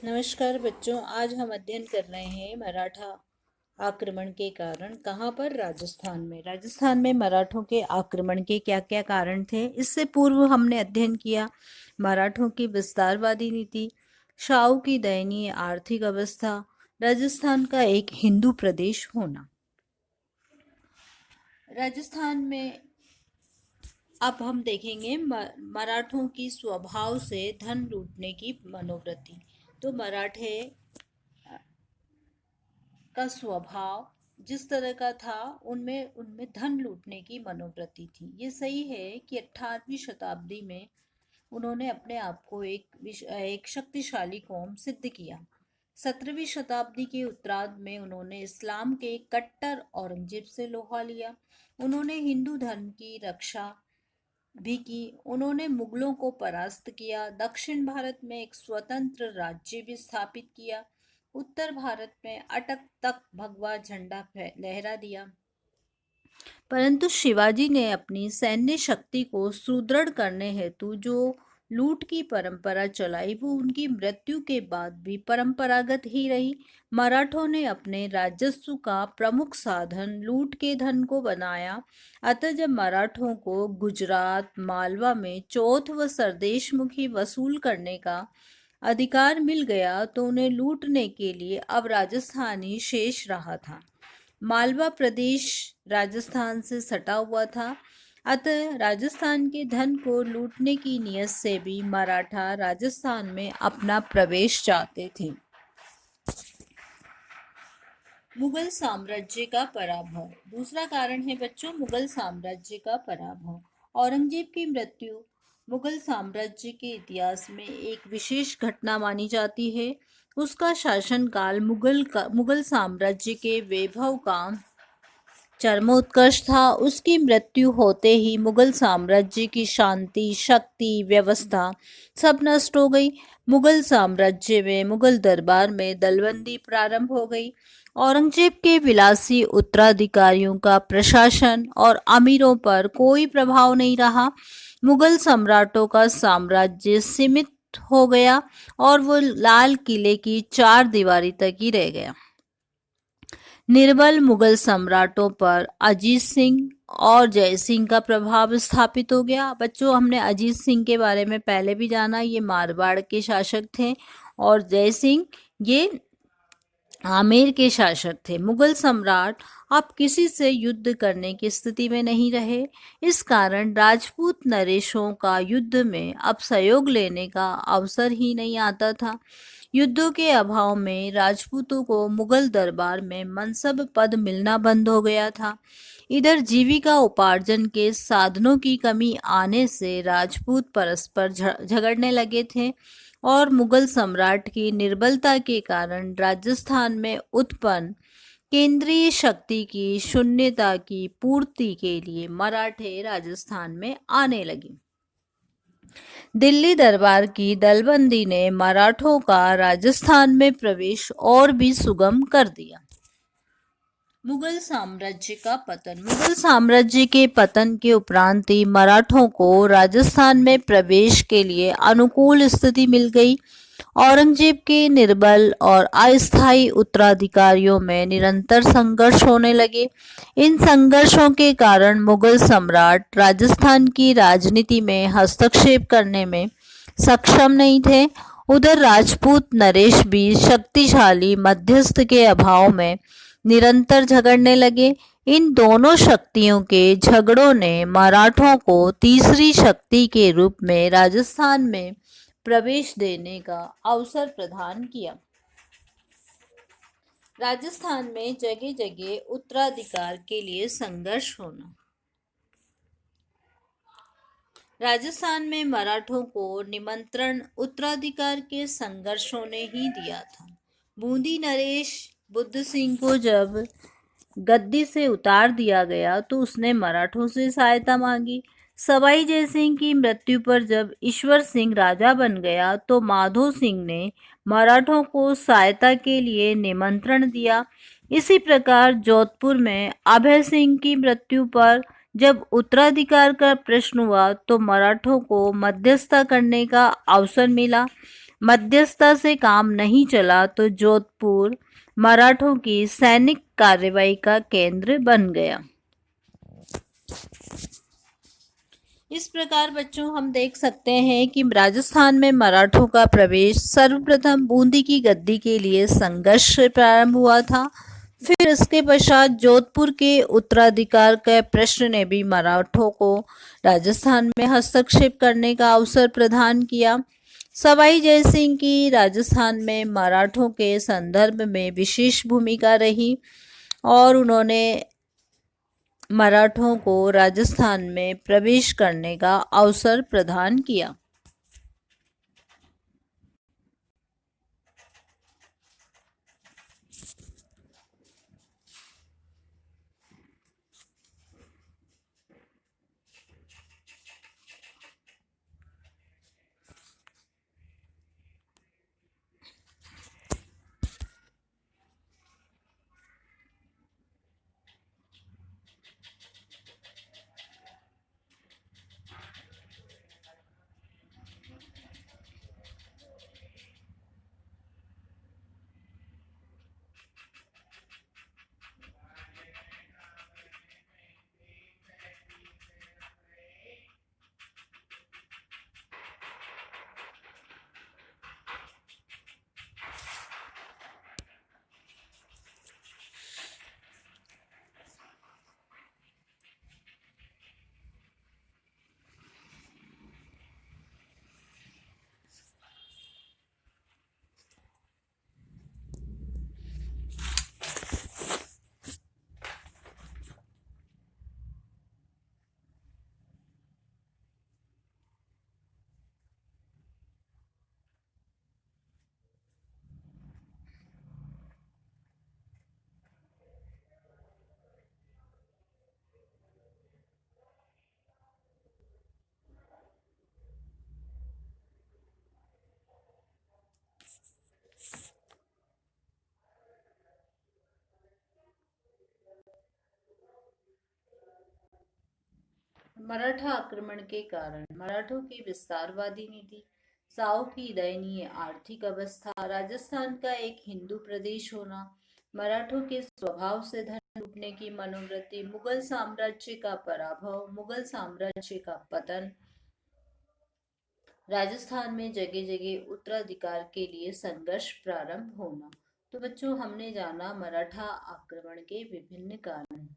नमस्कार बच्चों, आज हम अध्ययन कर रहे हैं मराठा आक्रमण के कारण। कहाँ पर? राजस्थान में। राजस्थान में मराठों के आक्रमण के क्या क्या कारण थे? इससे पूर्व हमने अध्ययन किया मराठों की विस्तारवादी नीति, शाहू की दयनीय आर्थिक अवस्था, राजस्थान का एक हिंदू प्रदेश होना। राजस्थान में अब हम देखेंगे मराठों की स्वभाव से धन लूटने की मनोवृत्ति। तो मराठे का स्वभाव जिस तरह का था, उनमें उनमें धन लूटने की मनोवृत्ति थी। ये सही है कि 18वीं शताब्दी में उन्होंने अपने आप को एक शक्तिशाली कौम सिद्ध किया। 17वीं शताब्दी के उत्तरार्ध में उन्होंने इस्लाम के कट्टर औरंगजेब से लोहा लिया। उन्होंने हिंदू धर्म की रक्षा भी की। उन्होंने मुगलों को परास्त किया, दक्षिण भारत में एक स्वतंत्र राज्य भी स्थापित किया, उत्तर भारत में अटक तक भगवा झंडा लहरा दिया। परंतु शिवाजी ने अपनी सैन्य शक्ति को सुदृढ़ करने हेतु जो लूट की परंपरा चलाई, वो उनकी मृत्यु के बाद भी परंपरागत ही रही। मराठों ने अपने राजस्व का प्रमुख साधन लूट के धन को बनाया। अतः जब मराठों को गुजरात, मालवा में चौथ व सरदेशमुखी वसूल करने का अधिकार मिल गया, तो उन्हें लूटने के लिए अब राजस्थान ही शेष रहा था। मालवा प्रदेश राजस्थान से सटा हुआ था, अतः राजस्थान के धन को लूटने की नीयत से भी मराठा राजस्थान में अपना प्रवेश चाहते थे। मुगल साम्राज्य का पराभव। दूसरा कारण है बच्चों, मुगल साम्राज्य का पराभव। औरंगजेब की मृत्यु मुगल साम्राज्य के इतिहास में एक विशेष घटना मानी जाती है। उसका शासनकाल मुगल साम्राज्य के वैभव का चरमोत्कर्ष था। उसकी मृत्यु होते ही मुगल साम्राज्य की शांति, शक्ति, व्यवस्था सब नष्ट हो गई। मुगल साम्राज्य में, मुगल दरबार में दलबंदी प्रारंभ हो गई। औरंगजेब के विलासी उत्तराधिकारियों का प्रशासन और अमीरों पर कोई प्रभाव नहीं रहा। मुगल सम्राटों का साम्राज्य सीमित हो गया और वो लाल किले की चार दीवारी तक ही रह गया। निर्बल मुगल सम्राटों पर अजीत सिंह और जय सिंह का प्रभाव स्थापित हो गया। बच्चों, हमने अजीत सिंह के बारे में पहले भी जाना, ये मारवाड़ के शासक थे और जय सिंह ये आमेर के शासक थे। मुगल सम्राट अब किसी से युद्ध करने की स्थिति में नहीं रहे। इस कारण राजपूत नरेशों का युद्ध में अब सहयोग लेने का अवसर ही नहीं आता था। युद्धों के अभाव में राजपूतों को मुगल दरबार में मनसब पद मिलना बंद हो गया था। इधर जीविका उपार्जन के साधनों की कमी आने से राजपूत परस्पर झगड़ने लगे थे और मुगल सम्राट की निर्बलता के कारण राजस्थान में उत्पन्न केंद्रीय शक्ति की शून्यता की पूर्ति के लिए मराठे राजस्थान में आने लगे। दिल्ली दरबार की दलबंदी ने मराठों का राजस्थान में प्रवेश और भी सुगम कर दिया। मुगल साम्राज्य का पतन। मुगल साम्राज्य के पतन के उपरांत ही मराठों को राजस्थान में प्रवेश के लिए अनुकूल स्थिति मिल गई। औरंगजेब के निर्बल और अस्थायी उत्तराधिकारियों में निरंतर संघर्ष होने लगे। इन संघर्षों के कारण मुगल सम्राट राजस्थान की राजनीति में हस्तक्षेप करने में सक्षम नहीं थे। उधर राजपूत नरेश भी शक्तिशाली मध्यस्थ के अभाव में निरंतर झगड़ने लगे। इन दोनों शक्तियों के झगड़ों ने मराठों को तीसरी शक्ति के रूप में राजस्थान में प्रवेश देने का अवसर प्रदान किया। राजस्थान में जगह जगह उत्तराधिकार के लिए संघर्ष होना। राजस्थान में मराठों को निमंत्रण उत्तराधिकार के संघर्षों ने ही दिया था। बूंदी नरेश बुद्ध सिंह को जब गद्दी से उतार दिया गया तो उसने मराठों से सहायता मांगी। सवाई जय सिंह की मृत्यु पर जब ईश्वर सिंह राजा बन गया तो माधो सिंह ने मराठों को सहायता के लिए निमंत्रण दिया। इसी प्रकार जोधपुर में अभय सिंह की मृत्यु पर जब उत्तराधिकार का प्रश्न हुआ तो मराठों को मध्यस्थता करने का अवसर मिला। मध्यस्थता से काम नहीं चला तो जोधपुर मराठों की सैनिक कार्रवाई का केंद्र बन गया। इस प्रकार बच्चों हम देख सकते हैं कि राजस्थान में मराठों का प्रवेश सर्वप्रथम बूंदी की गद्दी के लिए संघर्ष से प्रारंभ हुआ था। फिर इसके पश्चात जोधपुर के उत्तराधिकार के प्रश्न ने भी मराठों को राजस्थान में हस्तक्षेप करने का अवसर प्रदान किया। सवाई जयसिंह की राजस्थान में मराठों के संदर्भ में विशेष भूमिका रही और उन्होंने मराठों को राजस्थान में प्रवेश करने का अवसर प्रदान किया। मराठा आक्रमण के कारण मराठों की विस्तारवादी नीति, साव की दयनीय आर्थिक अवस्था, राजस्थान का एक हिंदू प्रदेश होना, मराठों के स्वभाव से धन लूटने की मनोवृत्ति, मुगल साम्राज्य का पराभव, मुगल साम्राज्य का पतन, राजस्थान में जगह जगह उत्तराधिकार के लिए संघर्ष प्रारंभ होना। तो बच्चों हमने जाना मराठा आक्रमण के विभिन्न कारण।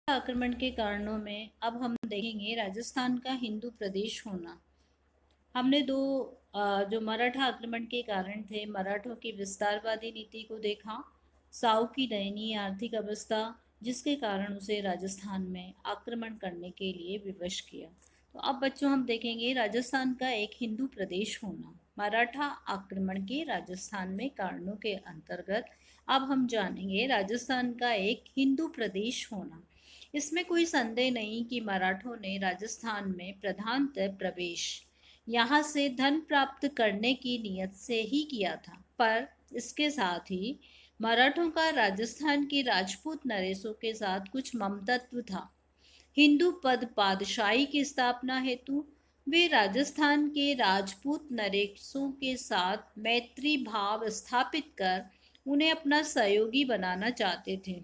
आक्रमण के कारणों में अब हम देखेंगे राजस्थान का हिंदू प्रदेश होना। हमने दो जो मराठा आक्रमण के कारण थे, मराठों की विस्तारवादी नीति को देखा, साव की दयनीय आर्थिक अवस्था जिसके कारण उसे राजस्थान में आक्रमण करने के लिए विवश किया। तो अब बच्चों हम देखेंगे राजस्थान का एक हिंदू प्रदेश होना, मराठा आक्रमण के राजस्थान में कारणों के अंतर्गत अब हम जानेंगे राजस्थान का एक हिंदू प्रदेश होना। इसमें कोई संदेह नहीं कि मराठों ने राजस्थान में प्रधानतः प्रवेश यहाँ से धन प्राप्त करने की नियत से ही किया था, पर इसके साथ ही मराठों का राजस्थान के राजपूत नरेशों के साथ कुछ ममतत्व था। हिंदू पद पातशाही की स्थापना हेतु वे राजस्थान के राजपूत नरेशों के साथ मैत्री भाव स्थापित कर उन्हें अपना सहयोगी बनाना चाहते थे।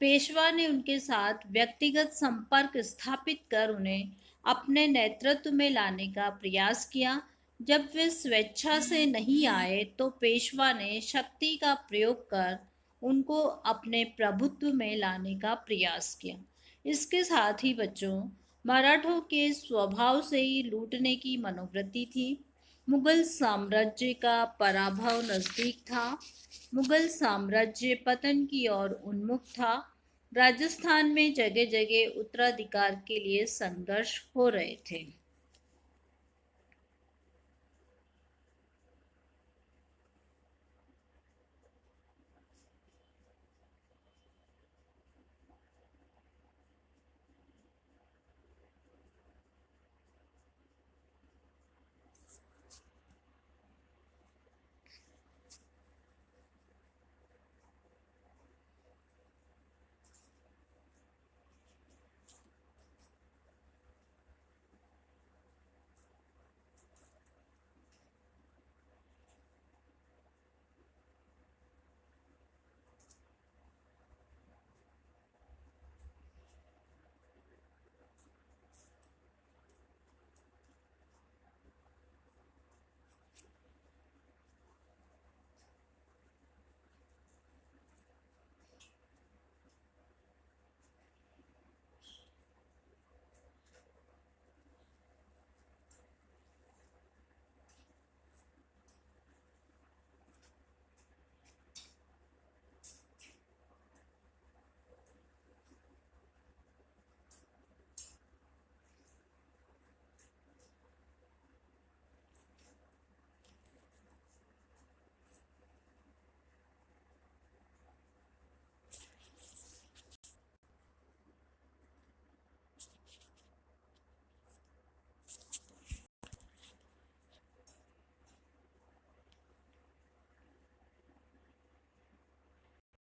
पेशवा ने उनके साथ व्यक्तिगत संपर्क स्थापित कर उन्हें अपने नेतृत्व में लाने का प्रयास किया। जब वे स्वेच्छा से नहीं आए तो पेशवा ने शक्ति का प्रयोग कर उनको अपने प्रभुत्व में लाने का प्रयास किया। इसके साथ ही बच्चों, मराठों के स्वभाव से ही लूटने की मनोवृत्ति थी। मुगल साम्राज्य का पराभव नजदीक था। मुगल साम्राज्य पतन की ओर उन्मुख था। राजस्थान में जगह जगह उत्तराधिकार के लिए संघर्ष हो रहे थे।